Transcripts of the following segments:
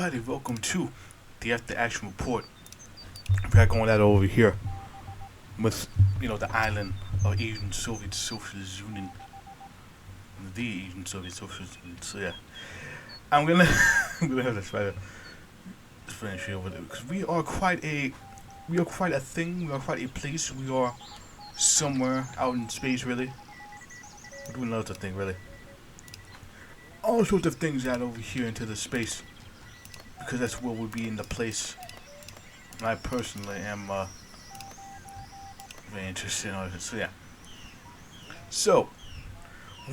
everybody, welcome to the After Action Report. We got going at over here with, the island of Asian Soviet Socialist Union. The Asian Soviet Socialist Union. So yeah, I'm gonna, I'm gonna have to try to finish here with it because we are quite a thing. We are quite a place. We are somewhere out in space, really. We're doing lots of things, really. All sorts of things out over here into the space because that's where we'll be in the place. I personally am very interested in all this. So yeah. So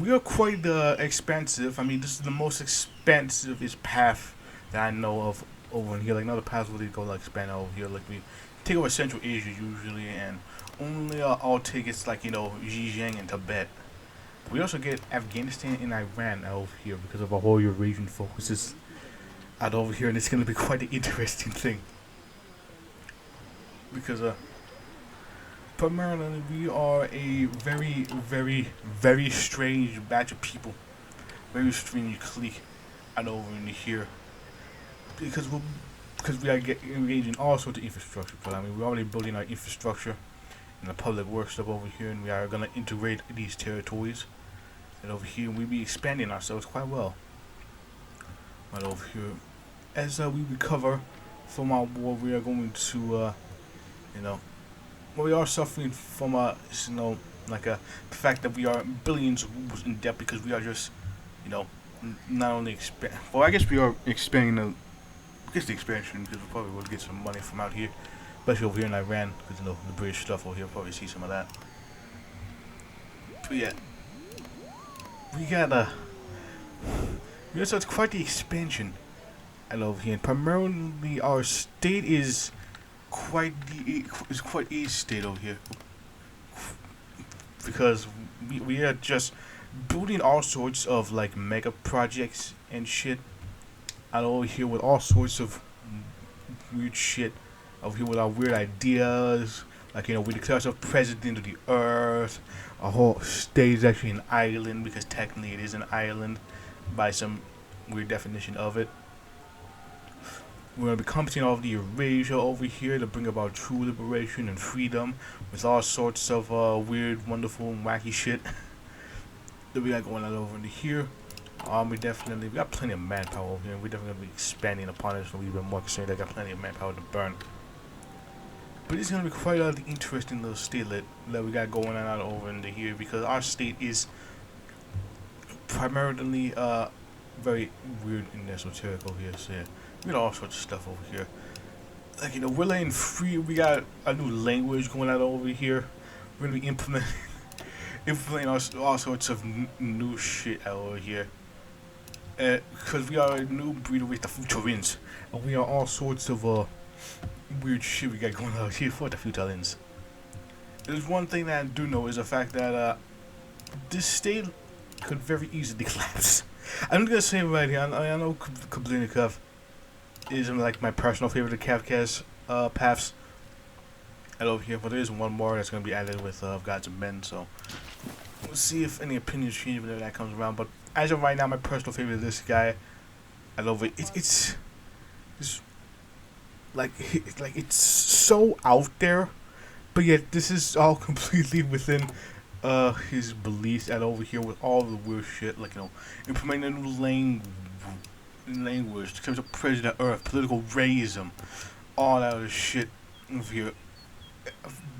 we are quite expansive. I mean, this is the most expansive path that I know of over in here. Like, another paths really go like expand over here. Like, we take over Central Asia usually, and only all tickets like Xinjiang and Tibet. We also get Afghanistan and Iran over here because of our whole Eurasian focuses out over here, and it's gonna be quite an interesting thing because primarily we are a very, very, very strange batch of people, very strange clique out over in here because we are engaged in all sorts of infrastructure. But I mean, we're already building our infrastructure and the public works stuff over here, and we are gonna integrate these territories. And over here, we be expanding ourselves quite well. Right over here, as we recover from our war, we are going to, well, we are suffering from like the fact that we are billions of rubles in debt because we are just, not only expand. Well, I guess we are expanding the expansion because we probably will get some money from out here, especially over here in Iran because the British stuff over here. Probably see some of that. But yeah, we got so it's quite the expansion. I love here. And primarily, our state is quite a state over here because we are just building all sorts of like mega projects and shit out over here with all sorts of weird shit over here with our weird ideas. Like, we declare ourselves president of the earth. Our whole state is actually an island because technically it is an island by some weird definition of it. We're going to be combating all of the Eurasia over here to bring about true liberation and freedom with all sorts of weird, wonderful, and wacky shit that we got going on over into here. We got plenty of manpower over here. We're definitely going to be expanding upon it, so we've been more concerned. I got plenty of manpower to burn. But it's going to be quite an interesting little state that we got going on out over into here because our state is primarily very weird and esoteric over here. So yeah, we got all sorts of stuff over here. Like, we're letting free. We got a new language going out over here. We're going to be implementing all sorts of new shit out over here. Because we are a new breed with the Futurins. And we are all sorts of weird shit we got going out here for the Futurins. There's one thing that I do know is the fact that this state could very easily collapse. I'm gonna say right here, I know Kublainikov is like my personal favorite of Kafka's paths. And over here, but there is one more that's gonna be added with Gods and Men, so we'll see if any opinions change whenever that comes around. But as of right now, my personal favorite of this guy, I love it. It's like it's so out there, but yet this is all completely within his beliefs. And over here with all the weird shit, like implementing a new language, terms of President Earth, political racism, all that other shit over here.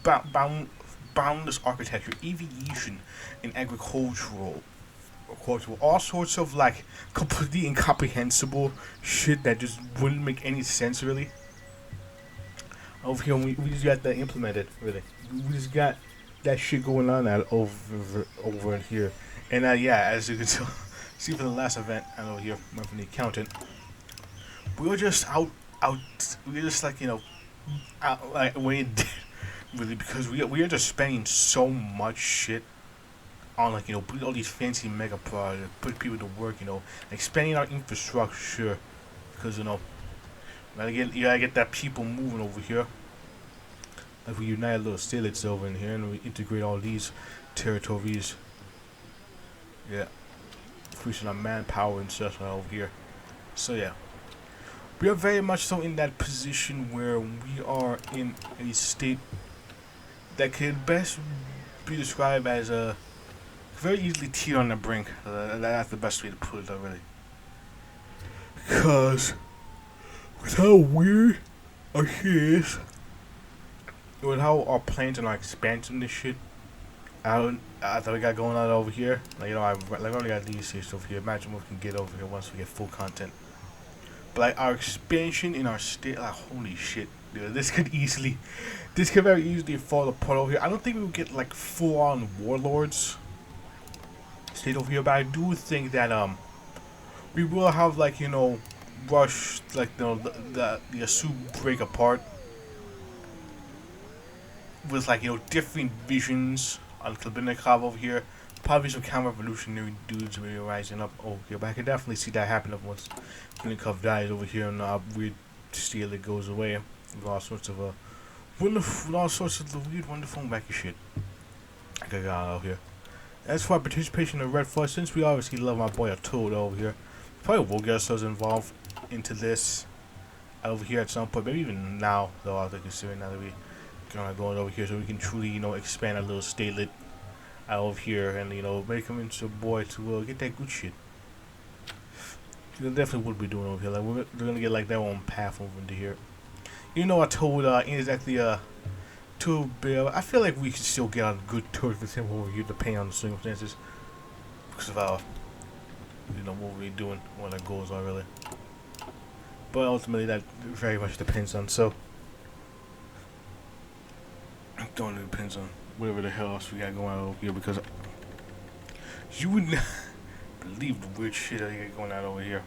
Boundless architecture, aviation, and agricultural, all sorts of like completely incomprehensible shit that just wouldn't make any sense really. Over here, we just got that implemented really. We just got that shit going on over in here, and yeah, as you can tell, see for the last event, I know here from the accountant, we were just we were just like out, way really because we are just spending so much shit on like putting all these fancy mega projects, putting people to work, expanding our infrastructure because you gotta get that people moving over here. Like, we unite little states over in here and we integrate all these territories. Yeah, increasing our manpower and stuff over here. So yeah, We are very much so in that position where we are in a state that could best be described as a very easily teeter on the brink. That's the best way to put it, really. Because with how weird our shit is, with how our plans and our expansion this shit out that we got going on over here, like I've already got these here over here. Imagine what we can get over here once we get full content. But like our expansion in our state, like holy shit, dude, this could very easily fall apart over here. I don't think we will get like full on warlords state over here, but I do think that we will have like rush like the Yasu break apart with like different visions on Kalbinikov over here. Probably some counter-revolutionary dudes really rising up over here, but I can definitely see that happening once Kalbinikov dies over here and weird steel that goes away with all sorts of weird, wonderful, wacky shit I got out here. As for our participation in Red Flood, since we obviously love my boy Toad over here, probably will get ourselves involved into this over here at some point, maybe even now, though I think considering now that we going over here so we can truly, expand our little statelet over here and, make him into a boy to get that good shit. They definitely would be doing over here. Like, they're gonna get like their own path over into here. I told ain't exactly too big. I feel like we can still get on good terms with him over here, depending on the circumstances, because of how what we're doing, what our goals are really. But ultimately, that very much depends on. So, it only depends on whatever the hell else we got going on over here, because you would not believe the weird shit that you got going on over here.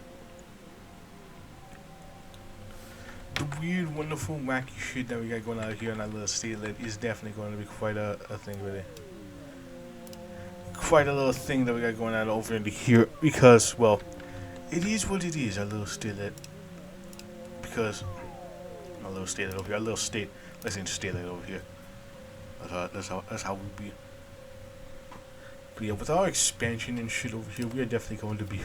The weird, wonderful, wacky shit that we got going on here in our little state is definitely going to be quite a thing, really. Quite a little thing that we got going on over into here, because, well, it is what it is, our little state. Because, our little state over here, our little state, let's say state over here. That's how we be. But yeah, with our expansion and shit over here, we are definitely going to be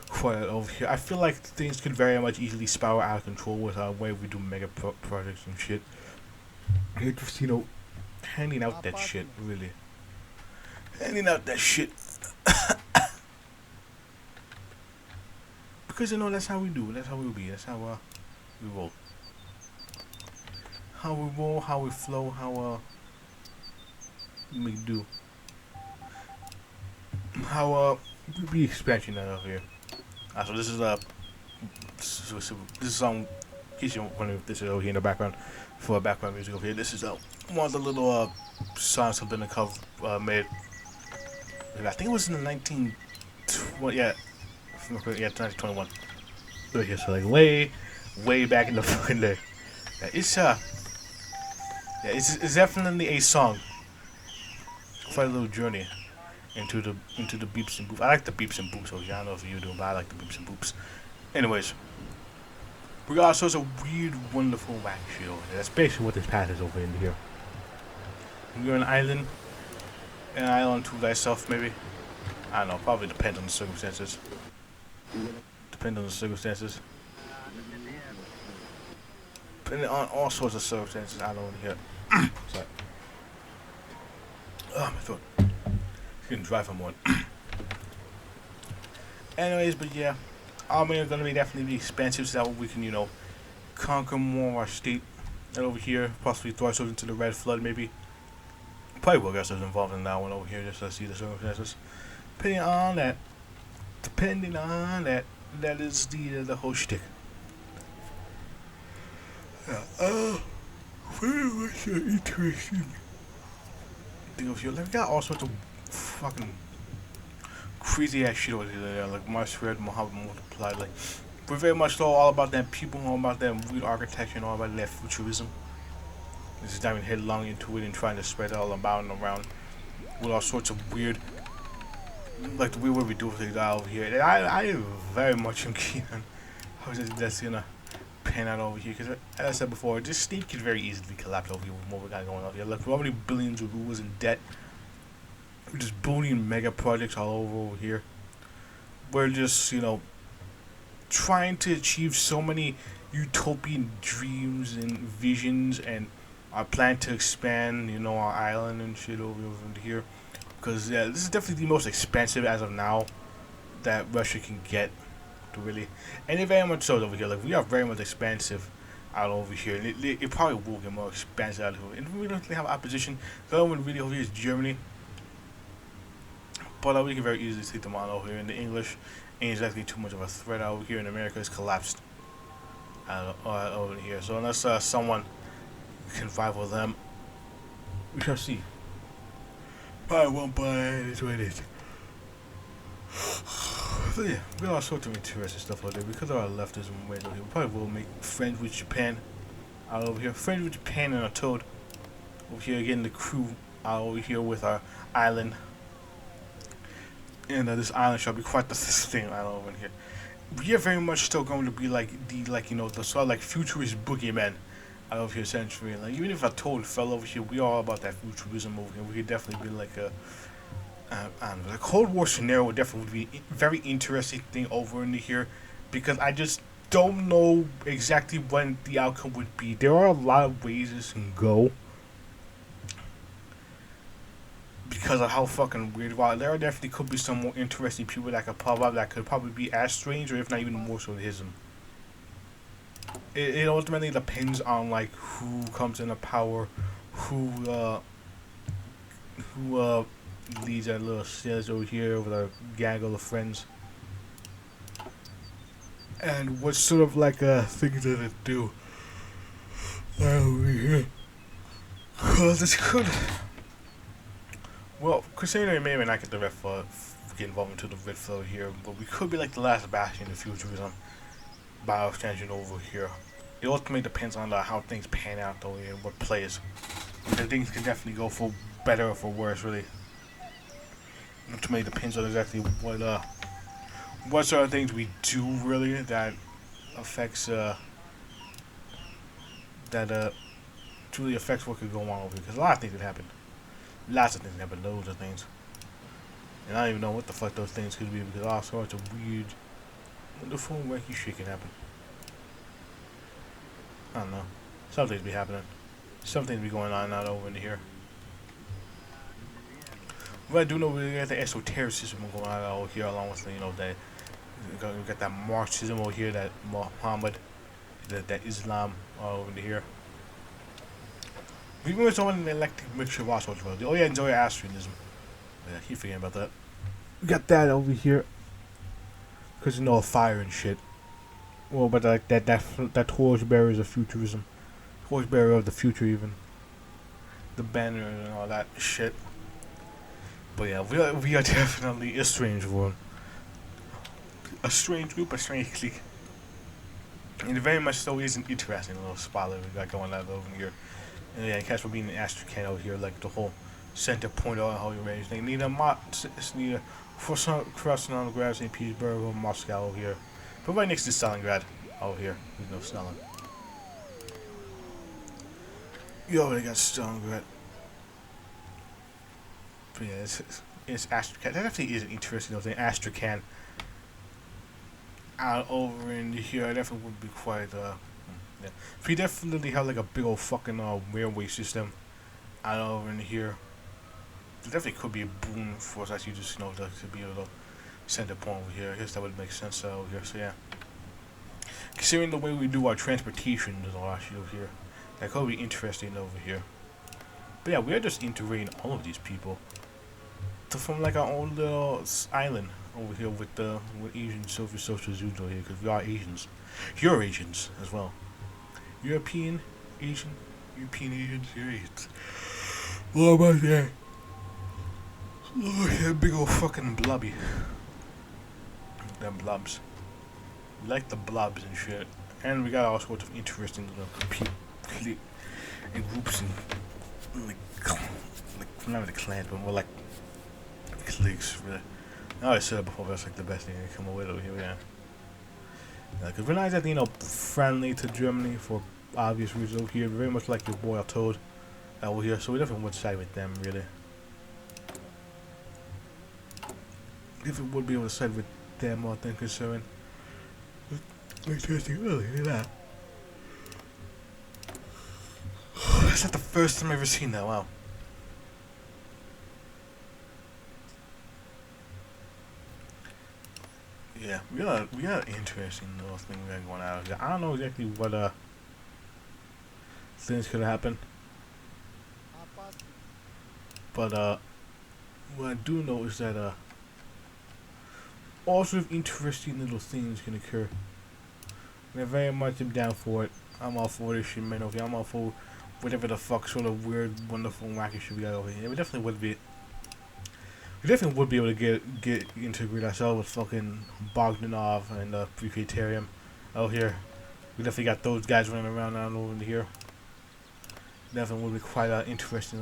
quite over here. I feel like things could very much easily spiral out of control with our way we do mega projects and shit. And just handing out that shit, really. Handing out that shit. Because that's how we do. That's how we be. That's how we roll. How we roll, how we flow, how we do. How we be expansion out of here. So this is this is in case you wonder if this is over here in the background for background music over here. This is one of the little songs have been made. I think it was in the 1921. Over here, so like way back in the fucking day. Yeah, it's definitely a song. Quite a little journey into the beeps and boops. I like the beeps and boops over here. I don't know if you do, but I like the beeps and boops. Anyways, we got all sorts of weird, wonderful, wacky shit over here. That's basically what this path is over in here. You're an island to thyself, maybe. I don't know. Probably depends on the circumstances. Depending on all sorts of circumstances. I don't want to hear. Sorry. Oh, my throat. Getting dry from one. Anyways, but yeah, our men are gonna be definitely expansive, so that we can, conquer more of our state. And over here, possibly throw ourselves into the Red Flood, maybe. Probably will get ourselves involved in that one over here, just to see the circumstances. Depending on that, that is the whole shtick. Yeah. Very much interesting. Thing over here. Like, we got all sorts of fucking crazy ass shit over here, like Mars Red, Muhammad Multiplied. Like, we're very much all about them people, all about them weird architecture, and all about that futurism. Just diving headlong into it and trying to spread it all about and around with all sorts of weird, like the weird way we do things out over here. And I very much am keen on how that's gonna pan out over here, because as I said before, this state could very easily collapse over here with what we got going on here. Like, we're already billions of rubles in debt. We're just building mega projects all over here. We're just, trying to achieve so many utopian dreams and visions, and are planning to expand, our island and shit over here. Because yeah, this is definitely the most expensive as of now that Russia can get, to really, and it very much so over here. Like we are very much expensive out over here, and it probably will get more expensive out here. And we don't really have opposition. The other one really over here is Germany, but we can very easily take them on over here. And the English ain't exactly too much of a threat out here. In America, it's collapsed over here. So unless someone can rival them, we shall see. Probably won't, but it's what it is. So yeah, we got all sorts of interesting stuff out there because of our leftism way over here. We probably will make friends with Japan out over here. Friends with Japan and a Toad over here, getting the crew out over here with our island. And this island shall be quite the thing out over here. We are very much still going to be like the sort of like futurist boogeyman out over here essentially. Like even if a Toad fell over here, we are all about that futurism over here. We could definitely be like a the Cold War scenario would definitely be a very interesting thing over in here, because I just don't know exactly when the outcome would be. There are a lot of ways this can go because of how fucking weird. While there definitely could be some more interesting people that could pop up that could probably be as strange, or if not even more so than him. It ultimately depends on like who comes into power, who leads our little stairs over here with our gaggle of friends, and what sort of like things that it do over here. Cause this could, well, considering maybe not get the red flow, get involved into the red flow here, but we could be like the last bastion of futurism by extension over here. It ultimately depends on how things pan out though, and what plays. And things can definitely go for better or for worse, really. Ultimately depends on exactly what sort of things we do really that affects truly affects what could go on over here. Because a lot of things could happen. Lots of things can happen, loads of things. And I don't even know what the fuck those things could be, because all sorts of weird, wonderful, wacky shit can happen. I don't know. Some things be happening. Some things be going on out over in here. But I do know we got the esotericism going on over here, along with that we got that Marxism over here, that Muhammad, that Islam over here. We were talking an eclectic mixture of all sorts of. Oh yeah, Zoroastrianism. Yeah, I keep forgetting about that. We got that over here, cause fire and shit. Well, but like that torchbearer of futurism, torchbearer of the future, even the banner and all that shit. But yeah, we are definitely a strange one. A strange group, a strange clique. And it very much so is an interesting little spotlight we got going on over here. And yeah, catch for being an Astrakhan over here, like the whole center point of how you range thing. Neither for some crossing on the grad St. Petersburg or Moscow over here. But right next to Stalingrad over here. There's no Stalin. You already got Stalingrad. But yeah, it's Astrakhan. That actually is an interesting little thing. Astrakhan out over in here. I definitely would be quite yeah. If we definitely have like a big old fucking railway system out over in here, it definitely could be a boon for us actually just to be able to send a point over here. I guess that would make sense over here. So yeah, considering the way we do our transportation and all that shit over here, that could be interesting over here. But yeah, we're just integrating all of these people from like our own little island over here with Asian Soviet Socialism over here, because we are Asians. You're Asians as well. European Asians, you're Asians. What about that? Oh yeah, big old fucking blobby. Them blobs. We like the blobs and shit. And we got all sorts of interesting little people and groups and like not really clans, but more like cliques, really. I always said it before, but that's like the best thing to come up with over here, yeah. Because we're not exactly, friendly to Germany for obvious reasons over here. We're very much like your boy Toad over here, so we definitely would side with them, really. If we would be able to side with them, I think, considering Interesting. Oh, look at that. That's not the first time I've ever seen that. Wow. Yeah, we got an interesting little thing we got going on here. I don't know exactly what things could happen, but what I do know is that all sort of interesting little things can occur. And I very much am down for it. I'm all for this shit, man. Okay, I'm all for whatever the fuck sort of weird, wonderful, wacky shit we got over here. We definitely would be. We definitely would be able to get integrate ourselves with fucking Bogdanov and Precatarium out here. We definitely got those guys running around out over here. Definitely would be quite interesting.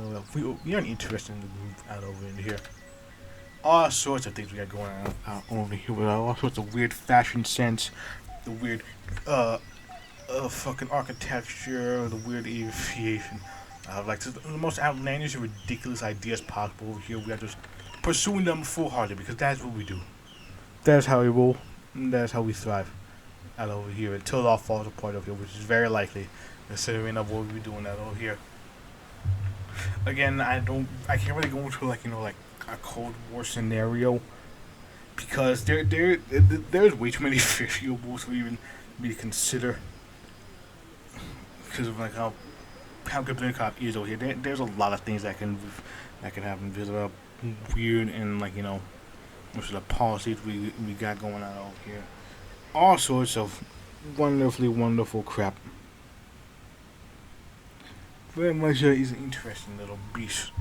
We are interesting group out over in here. All sorts of things we got going on out over here with all sorts of weird fashion sense, the weird fucking architecture, the weird aviation. Like the most outlandish and ridiculous ideas possible over here. We are just pursuing them full-hearted because that's what we do. That's how we roll. And that's how we thrive out over here until it all falls apart over here, which is very likely considering of what we're doing out over here. Again, I can't really go into like a Cold War scenario because there's way too many variables to even be consider because of like how Kablinov is over here. There's a lot of things that can happen because of weird and most of the policies we got going on over here. All sorts of wonderfully wonderful crap. Very much he's an interesting little beast.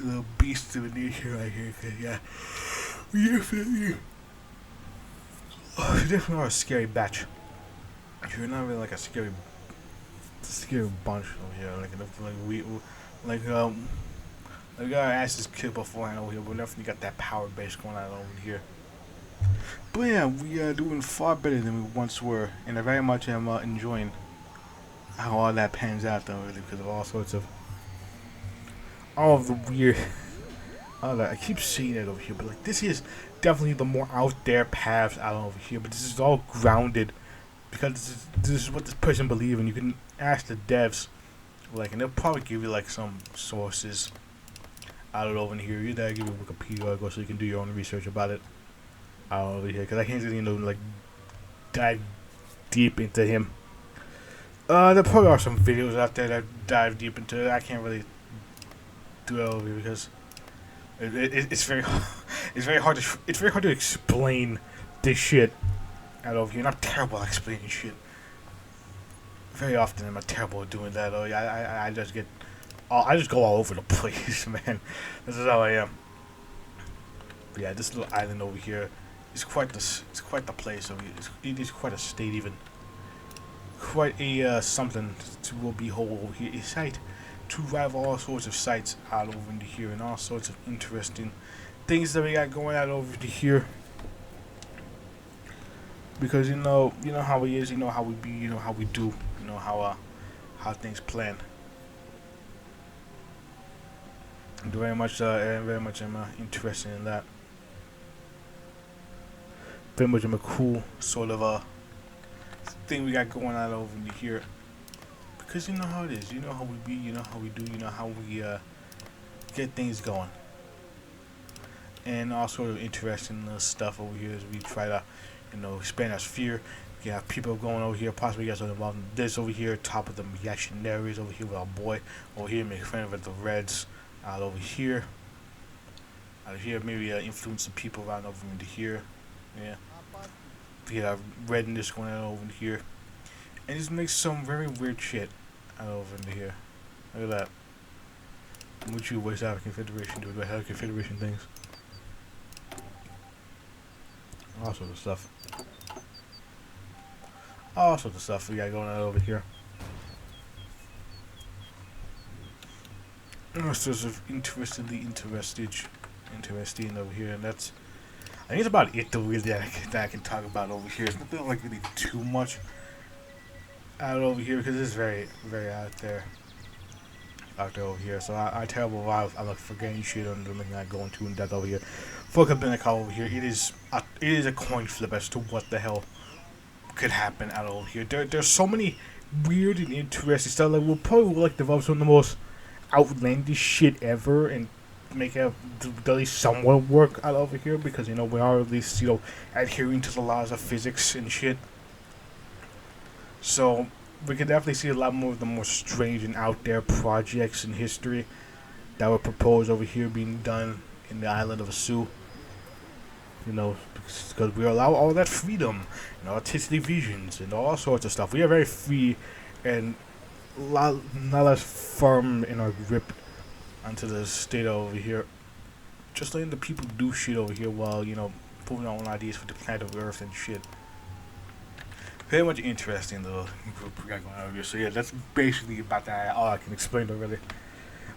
Little beast of a nature right here. Yeah. We definitely are a scary batch. You're not really like a scary bunch over here. We got our asses kicked beforehand over here, but we definitely got that power base going on over here. But yeah, we are doing far better than we once were, and I very much am enjoying how all that pans out though, really, because of all of the weird. I keep saying it over here, but like this is definitely the more out there paths out over here. But this is all grounded because this is what this person believes, and you can ask the devs, and they'll probably give you like some sources out over here. You gotta give you Wikipedia article so you can do your own research about it out over here. Because I can't really dive deep into him. There probably are some videos out there that dive deep into it. I can't really do it over here because it's very hard to explain this shit out over here. And I'm terrible at explaining shit. Very often I'm terrible at doing that. I just go all over the place, man. This is how I am. But yeah, this little island over here is quite the place over here. It is quite a state even. Quite a something to behold over here. A sight to rival all sorts of sights out over into here, and all sorts of interesting things that we got going out over to here. Because you know how he is, you know how we be, you know how we do, you know how things plan. And very much I'm interested in that. Very much I'm a cool sort of thing we got going on over here. Because you know how it is, you know how we be, you know how we do, you know how we get things going. And all sort of interesting stuff over here as we try to, expand our sphere. We have people going over here, possibly get something involved in this over here, top of the reactionaries over here with our boy over here, make friends with the Reds out over here. Out of here, maybe influence some people around over into here. Yeah. We have redness going on over here. And just make some very weird shit out over into here. Look at that. What you West African Federation do? Do I have Confederation things? All sorts of stuff. All sorts of stuff we got going on over here. All sorts of interesting over here, and that's. I think it's about it though, really, that I can talk about over here. It's nothing like really too much out over here because it's very, very out there over here. So I terrible vibe. I'm like forgetting shit on them and not going too in depth over here. For Kablinov over here, it is a coin flip as to what the hell could happen out of here. There's so many weird and interesting stuff. Like we'll probably like develop some of the most outlandish shit ever and make it at least somewhat work out over here because we are at least adhering to the laws of physics and shit. So we could definitely see a lot more of the more strange and out there projects in history that were proposed over here being done in the island of Asu. Because we allow all that freedom and artistic visions and all sorts of stuff. We are very free and not less firm in our grip onto the state over here. Just letting the people do shit over here while, putting our own ideas for the planet of Earth and shit. Very much interesting little group we got going on over here. So yeah, that's basically about that. All I can explain already.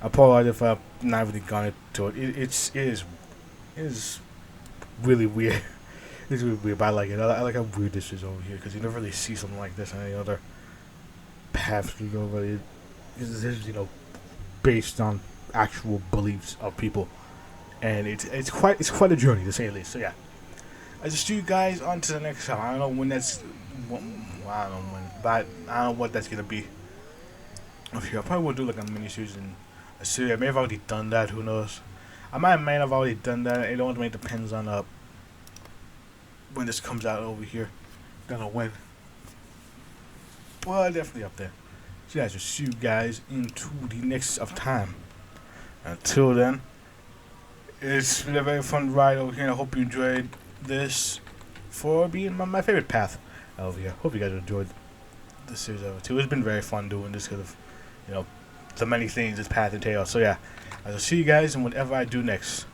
I apologize if I've not really gone into it. It is really weird. It's really weird, but I like it. I like how weird this is over here because you never really see something like this on any other paths we go over. This is based on actual beliefs of people, and it's quite a journey to say the least. So yeah, I just see you guys on to the next time. I don't know when that's. Well, I don't know when, but I don't know what that's gonna be. Over here, I probably will do like a mini-series in a series. I may have already done that. Who knows? I might have already done that. It ultimately depends on when this comes out over here. Don't know when. Well, definitely up there. So yeah, I just see you guys into the next of time. Until then, it's been a very fun ride over here. I hope you enjoyed this for being my favorite path over here. Hope you guys enjoyed the series over too. It's been very fun doing this because of the many things this path entails. So yeah, I will see you guys in whatever I do next.